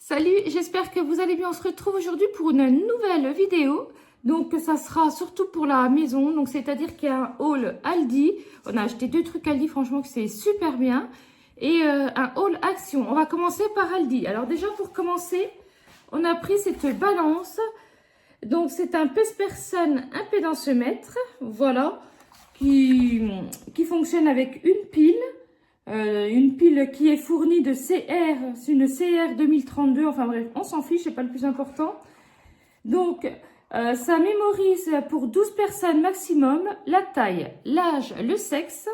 Salut, j'espère que vous allez bien. On se retrouve aujourd'hui pour une nouvelle vidéo. Donc, ça sera surtout pour la maison. Donc, c'est-à-dire qu'il y a un haul Aldi. On a acheté 2 trucs Aldi, franchement, que c'est super bien. Et un haul Action. On va commencer par Aldi. Alors, déjà, pour commencer, on a pris cette balance. Donc, c'est un Pesperson impédance-mètre. Voilà. Qui fonctionne avec une pile qui est fournie de CR, c'est une CR 2032, enfin bref, on s'en fiche, c'est pas le plus important. Donc, ça mémorise pour 12 personnes maximum, la taille, l'âge, le sexe.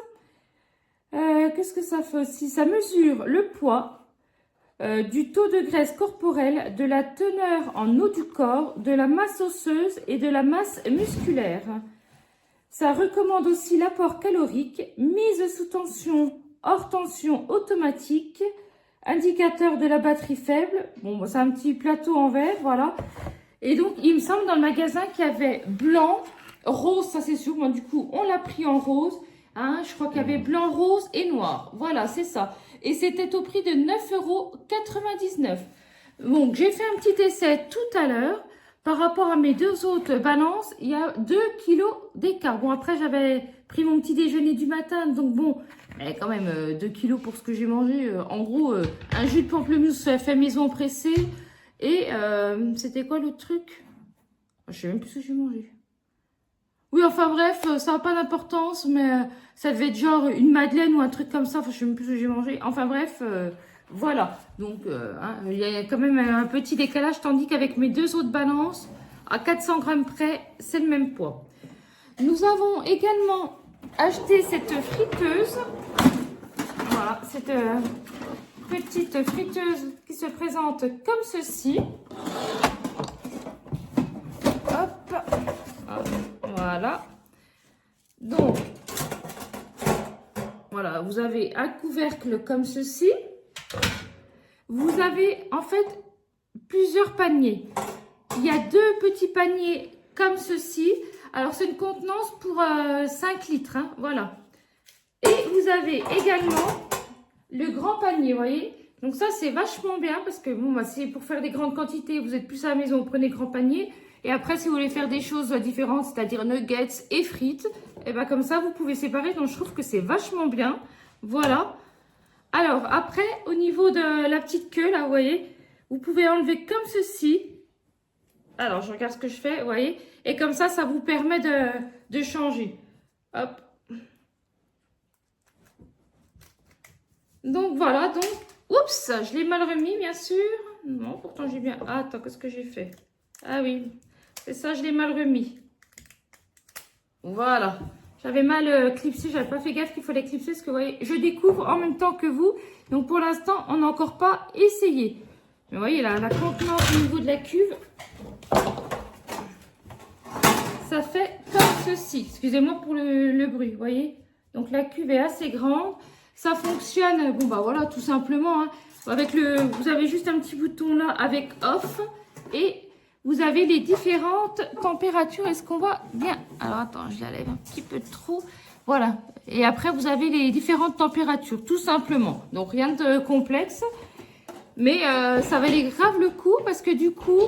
Qu'est-ce que ça fait aussi? Ça mesure le poids, du taux de graisse corporelle, de la teneur en eau du corps, de la masse osseuse et de la masse musculaire. Ça recommande aussi l'apport calorique, mise sous tension, hors tension automatique, indicateur de la batterie faible. Bon, c'est un petit plateau en verre, voilà. Et donc, il me semble dans le magasin qu'il y avait blanc, rose, ça c'est sûr. Moi, du coup, on l'a pris en rose. Hein, je crois qu'il y avait blanc, rose et noir. Voilà, c'est ça. Et c'était au prix de 9,99 €. Donc, j'ai fait un petit essai tout à l'heure. Par rapport à mes 2 autres balances, il y a 2 kilos d'écart. Bon, après, j'avais pris mon petit déjeuner du matin. Donc, bon, mais quand même, 2 kilos pour ce que j'ai mangé. En gros, un jus de pamplemousse fait maison pressé. Et c'était quoi l'autre truc? Je sais même plus ce que j'ai mangé. Oui, enfin bref, ça n'a pas d'importance. Mais ça devait être genre une madeleine ou un truc comme ça. Enfin, je sais même plus ce que j'ai mangé. Enfin bref... voilà, donc il y a quand même un petit décalage, tandis qu'avec mes 2 autres balances, à 400 grammes près, c'est le même poids. Nous avons également acheté cette friteuse. Voilà, cette petite friteuse qui se présente comme ceci. Hop, voilà. Donc, voilà, vous avez un couvercle comme ceci. Vous avez en fait plusieurs paniers. Il y a 2 petits paniers comme ceci. Alors, c'est une contenance pour 5 litres. Hein, voilà. Et vous avez également le grand panier, vous voyez. Donc, ça, c'est vachement bien parce que, bon, bah, c'est pour faire des grandes quantités. Vous êtes plus à la maison, vous prenez grand panier. Et après, si vous voulez faire des choses différentes, c'est-à-dire nuggets et frites, et ben comme ça, vous pouvez séparer. Donc, je trouve que c'est vachement bien. Voilà. Alors, après, au niveau de la petite queue, là, vous voyez, vous pouvez enlever comme ceci. Alors, je regarde ce que je fais, vous voyez. Et comme ça vous permet de changer. Hop. Donc, voilà. Donc, oups, je l'ai mal remis, bien sûr. Non, pourtant, j'ai bien... Ah, attends, qu'est-ce que j'ai fait? Ah oui, c'est ça, je l'ai mal remis. Voilà. J'avais mal clipsé, j'avais pas fait gaffe qu'il fallait clipser parce que vous voyez, je découvre en même temps que vous. Donc pour l'instant, on n'a encore pas essayé. Mais vous voyez, la contenance au niveau de la cuve, ça fait comme ceci. Excusez-moi pour le bruit, vous voyez. Donc la cuve est assez grande. Ça fonctionne, bon bah voilà, tout simplement. Hein, avec vous avez juste un petit bouton là avec off et... Vous avez les différentes températures. Est-ce qu'on voit bien? Alors, attends, je la lève un petit peu trop. Voilà. Et après, vous avez les différentes températures, tout simplement. Donc, rien de complexe. Mais ça valait grave le coup parce que du coup,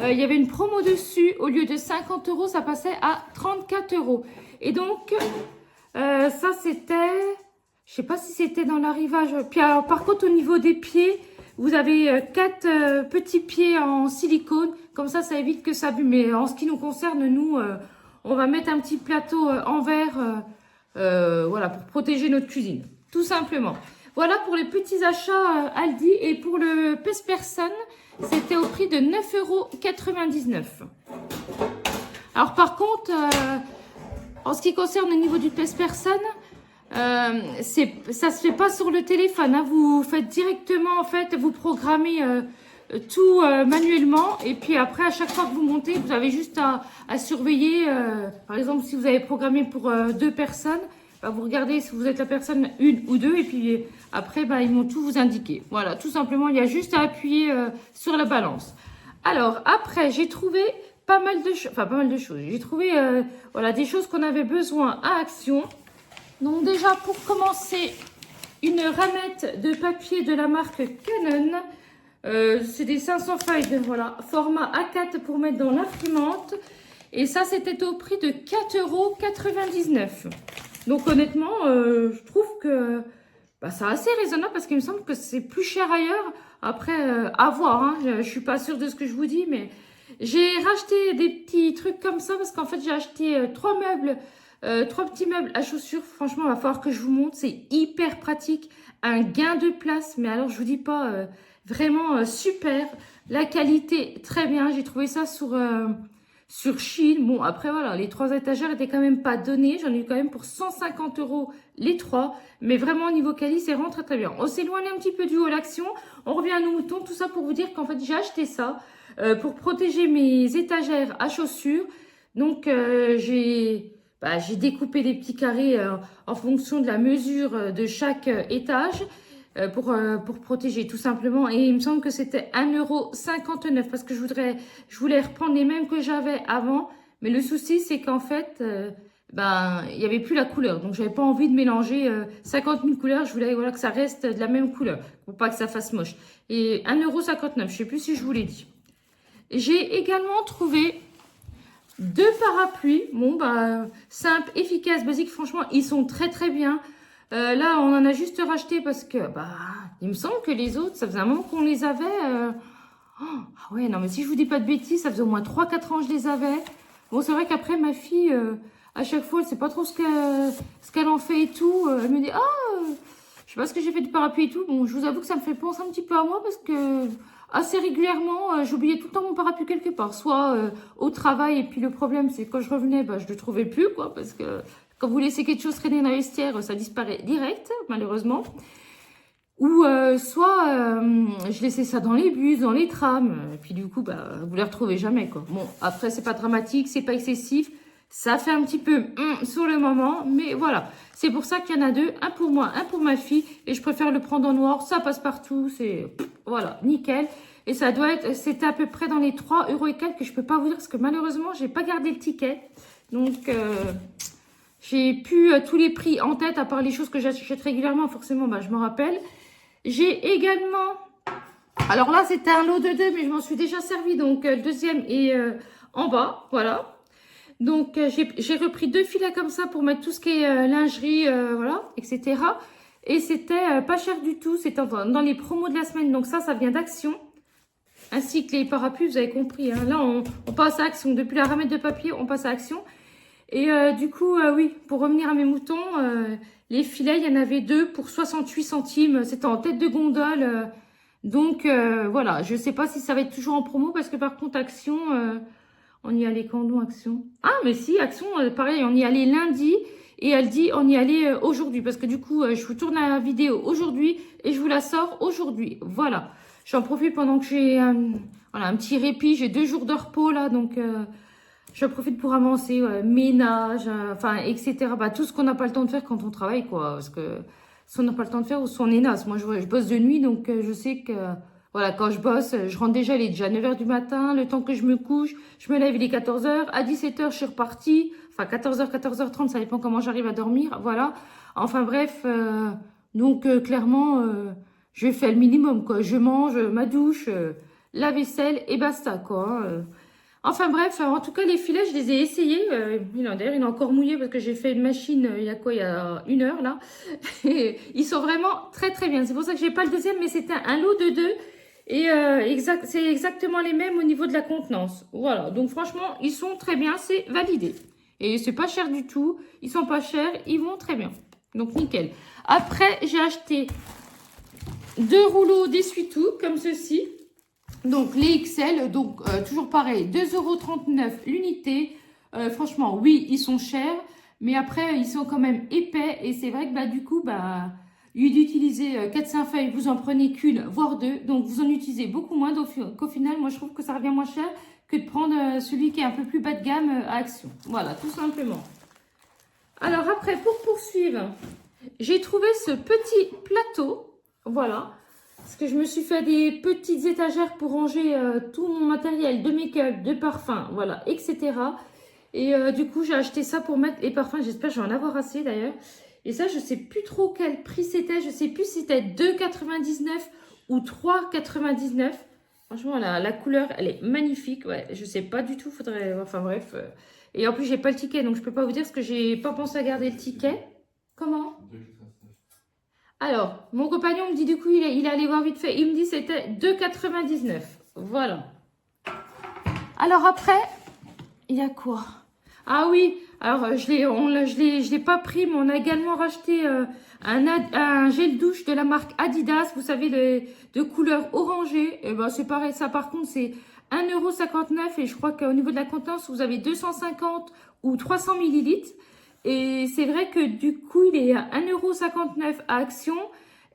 il y avait une promo dessus. Au lieu de 50 €, ça passait à 34 €. Et donc, ça, c'était... Je sais pas si c'était dans l'arrivage. Puis, alors, par contre, au niveau des pieds... Vous avez 4 petits pieds en silicone. Comme ça évite que ça abîme. Mais en ce qui nous concerne, nous, on va mettre un petit plateau en verre voilà, pour protéger notre cuisine. Tout simplement. Voilà pour les petits achats Aldi. Et pour le Pesperson, c'était au prix de 9,99 €. Alors par contre, en ce qui concerne au niveau du Pesperson... ça se fait pas sur le téléphone, hein. Vous faites directement, en fait, vous programmez tout manuellement. Et puis après, à chaque fois que vous montez, vous avez juste à surveiller. Par exemple, si vous avez programmé pour 2 personnes, bah, vous regardez si vous êtes la personne 1 ou 2. Et puis après, bah, ils vont tout vous indiquer. Voilà, tout simplement, il y a juste à appuyer sur la balance. Alors, après, j'ai trouvé pas mal de choses. Enfin, pas mal de choses. J'ai trouvé voilà, des choses qu'on avait besoin à Action. Donc déjà, pour commencer, une ramette de papier de la marque Canon. C'est des 500 feuilles, voilà, format A4 pour mettre dans l'imprimante. Et ça, c'était au prix de 4,99 €. Donc honnêtement, je trouve que bah, c'est assez raisonnable parce qu'il me semble que c'est plus cher ailleurs. Après, à voir, hein. Je suis pas sûre de ce que je vous dis, mais j'ai racheté des petits trucs comme ça parce qu'en fait, j'ai acheté 3 meubles, 3 petits meubles à chaussures. Franchement, il va falloir que je vous montre. C'est hyper pratique, un gain de place. Mais alors, je vous dis pas, vraiment super. La qualité, très bien. J'ai trouvé ça sur Shein. Bon, après, voilà, les 3 étagères étaient quand même pas données. J'en ai eu quand même pour 150 € les 3. Mais vraiment, au niveau quali, c'est vraiment très, très bien. On s'éloigne un petit peu du haut l'action. On revient à nos moutons. Tout ça pour vous dire qu'en fait, j'ai acheté ça pour protéger mes étagères à chaussures. Donc, j'ai découpé des petits carrés en fonction de la mesure de chaque étage. Pour protéger tout simplement. Et il me semble que c'était 1,59 € parce que je voulais reprendre les mêmes que j'avais avant. Mais le souci, c'est qu'en fait, il n'y avait plus la couleur. Donc, j'avais pas envie de mélanger 50 000 couleurs. Je voulais voilà, que ça reste de la même couleur pour pas que ça fasse moche. Et 1,59 €, je sais plus si je vous l'ai dit. J'ai également trouvé 2 parapluies. Bon, simple, efficace, basique. Franchement, ils sont très, très bien. Là, on en a juste racheté parce que, il me semble que les autres, ça faisait un moment qu'on les avait. Ah ouais, non, mais si je vous dis pas de bêtises, ça faisait au moins 3-4 ans que je les avais. Bon, c'est vrai qu'après, ma fille, à chaque fois, elle sait pas trop ce qu'elle en fait et tout. Elle me dit, je sais pas ce que j'ai fait du parapluie et tout. Bon, je vous avoue que ça me fait penser un petit peu à moi parce que assez régulièrement, j'oubliais tout le temps mon parapluie quelque part. Soit au travail, et puis le problème, c'est que quand je revenais, je le trouvais plus, quoi, parce que quand vous laissez quelque chose traîner dans les vestiaires, ça disparaît direct, malheureusement. Ou soit je laissais ça dans les bus, dans les trams. Et puis du coup, vous les retrouvez jamais, quoi. Bon, après, c'est pas dramatique, c'est pas excessif. Ça fait un petit peu sur le moment. Mais voilà, c'est pour ça qu'il y en a 2. Un pour moi, un pour ma fille. Et je préfère le prendre en noir. Ça passe partout. C'est voilà, nickel. Et ça doit être, c'était à peu près dans les 3 € et quelques que je peux pas vous dire parce que malheureusement, j'ai pas gardé le ticket. Donc... j'ai plus tous les prix en tête, à part les choses que j'achète régulièrement, forcément, je m'en rappelle. J'ai également... Alors là, c'était un lot de 2, mais je m'en suis déjà servi. Donc, le deuxième est en bas, voilà. Donc, j'ai repris 2 filets comme ça pour mettre tout ce qui est lingerie, voilà, etc. Et c'était pas cher du tout. C'était dans les promos de la semaine. Donc ça vient d'Action. Ainsi que les parapluies, vous avez compris. Hein. Là, on passe à Action. Depuis la ramette de papier, on passe à Action. Et du coup, oui, pour revenir à mes moutons, les filets, il y en avait 2 pour 68 centimes. C'était en tête de gondole. Donc, voilà, je ne sais pas si ça va être toujours en promo parce que par contre, Action, on y allait quand donc, Action? Ah, mais si, Action, pareil, on y allait lundi et elle dit on y allait aujourd'hui. Parce que du coup, je vous tourne la vidéo aujourd'hui et je vous la sors aujourd'hui. Voilà, j'en profite pendant que j'ai un petit répit. J'ai 2 jours de repos là, donc... je profite pour avancer, ménage, etc. Tout ce qu'on n'a pas le temps de faire quand on travaille, quoi. Parce que si on n'a pas le temps de faire, ou si on est naze. Moi, je bosse de nuit, donc je sais que, voilà, quand je bosse, je rentre déjà, il est déjà 9 h du matin. Le temps que je me couche, je me lève, il est 14 h. À 17 h, je suis repartie. Enfin, 14 h, 14 h 30, ça dépend comment j'arrive à dormir. Voilà. Enfin, bref. Donc, clairement, je fais le minimum, quoi. Je mange, ma douche, la vaisselle et basta, quoi. Enfin bref, en tout cas les filets, je les ai essayés. D'ailleurs, il est encore mouillé parce que j'ai fait une machine il y a 1 heure là. Et ils sont vraiment très très bien. C'est pour ça que j'ai pas le deuxième, mais c'était un lot de 2. Et c'est exactement les mêmes au niveau de la contenance. Voilà, donc franchement, ils sont très bien, c'est validé. Et c'est pas cher du tout. Ils sont pas chers, ils vont très bien. Donc nickel. Après, j'ai acheté 2 rouleaux d'essuie-tout comme ceci. Donc, les XL, donc toujours pareil, 2,39 € l'unité. Franchement, oui, ils sont chers, mais après, ils sont quand même épais. Et c'est vrai que du coup, au lieu d'utiliser 4-5 feuilles, vous en prenez qu'une, voire 2. Donc, vous en utilisez beaucoup moins. Donc, qu'au final, moi, je trouve que ça revient moins cher que de prendre celui qui est un peu plus bas de gamme à Action. Voilà, tout simplement. Alors, après, pour poursuivre, j'ai trouvé ce petit plateau. Voilà. Parce que je me suis fait des petites étagères pour ranger tout mon matériel de make-up, de parfum, voilà, etc. Et du coup, j'ai acheté ça pour mettre les parfums. J'espère que je vais en avoir assez d'ailleurs. Et ça, je ne sais plus trop quel prix c'était. Je ne sais plus si c'était 2,99 € ou 3,99 €. Franchement, la couleur, elle est magnifique. Ouais, je sais pas du tout, faudrait... Enfin bref. Et en plus, j'ai pas le ticket, donc je peux pas vous dire parce que j'ai pas pensé à garder le ticket. Comment? Alors, mon compagnon me dit du coup, il est allé voir vite fait. Il me dit c'était 2,99 €. Voilà. Alors après, il y a quoi? Ah oui, alors je l'ai pas pris, mais on a également racheté un gel douche de la marque Adidas. Vous savez, de couleur orangée. Et ben c'est pareil, ça par contre c'est 1,59 € et je crois qu'au niveau de la contenance, vous avez 250 ou 300 millilitres. Et c'est vrai que du coup, il est à 1,59 € à Action.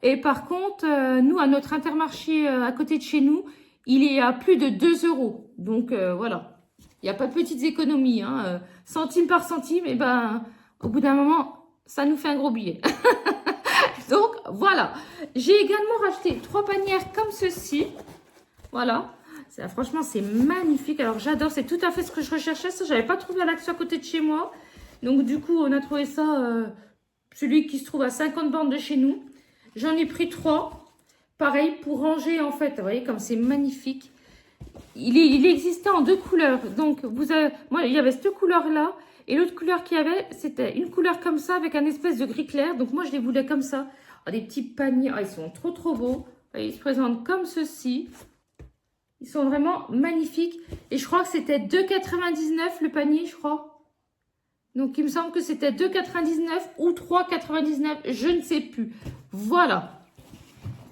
Et par contre, nous, à notre Intermarché à côté de chez nous, il est à plus de 2 €. Donc voilà, il n'y a pas de petites économies. Hein. Centime par centime, et ben, au bout d'un moment, ça nous fait un gros billet. Donc voilà, j'ai également racheté 3 panières comme ceci. Voilà, franchement, c'est magnifique. Alors j'adore, c'est tout à fait ce que je recherchais. Ça, j'avais pas trouvé à l'Action à côté de chez moi. Donc du coup, on a trouvé ça, celui qui se trouve à 50 bornes de chez nous. J'en ai pris 3. Pareil, pour ranger en fait. Vous voyez comme c'est magnifique. Il existait en 2 couleurs. Donc, moi, il y avait cette couleur-là. Et l'autre couleur qu'il y avait, c'était une couleur comme ça avec un espèce de gris clair. Donc, moi, je les voulais comme ça. Oh, des petits paniers. Oh, ils sont trop, trop beaux. Ils se présentent comme ceci. Ils sont vraiment magnifiques. Et je crois que c'était 2,99 € le panier, je crois. Donc, il me semble que c'était 2,99 € ou 3,99 €. Je ne sais plus. Voilà.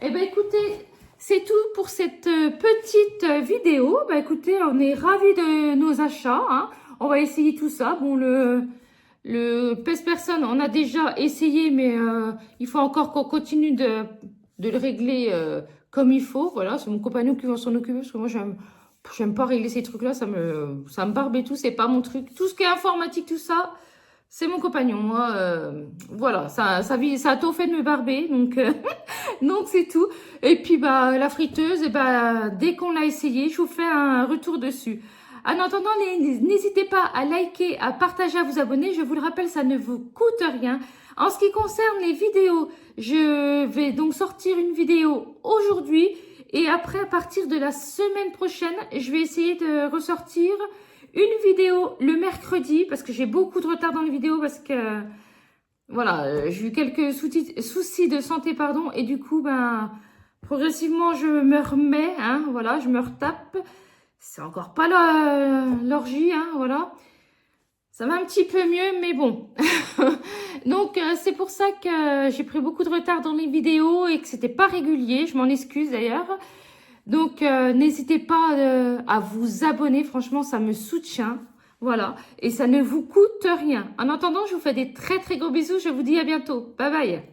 Eh bien, écoutez, c'est tout pour cette petite vidéo. Bah, écoutez, on est ravis de nos achats. Hein. On va essayer tout ça. Bon, le pèse-personne, on a déjà essayé, mais il faut encore qu'on continue de le régler comme il faut. Voilà, c'est mon compagnon qui va s'en occuper parce que moi, j'aime pas régler ces trucs-là. Ça me barbe et tout. C'est pas mon truc. Tout ce qui est informatique, tout ça, c'est mon compagnon. Moi, voilà, ça a tout fait de me barber. Donc, donc c'est tout. Et puis, bah, la friteuse, et bah, dès qu'on l'a essayé, je vous fais un retour dessus. En attendant, n'hésitez pas à liker, à partager, à vous abonner. Je vous le rappelle, ça ne vous coûte rien. En ce qui concerne les vidéos, je vais donc sortir une vidéo aujourd'hui. Et après, à partir de la semaine prochaine, je vais essayer de ressortir une vidéo le mercredi. Parce que j'ai beaucoup de retard dans les vidéos. Parce que, voilà, j'ai eu quelques soucis de santé, pardon. Et du coup, ben, progressivement, je me remets. Hein, voilà, je me retape. C'est encore pas l'orgie, hein, voilà. Ça va un petit peu mieux, mais bon. Donc, c'est pour ça que j'ai pris beaucoup de retard dans les vidéos et que c'était pas régulier. Je m'en excuse d'ailleurs. Donc, n'hésitez pas à vous abonner. Franchement, ça me soutient. Voilà. Et ça ne vous coûte rien. En attendant, je vous fais des très, très gros bisous. Je vous dis à bientôt. Bye bye.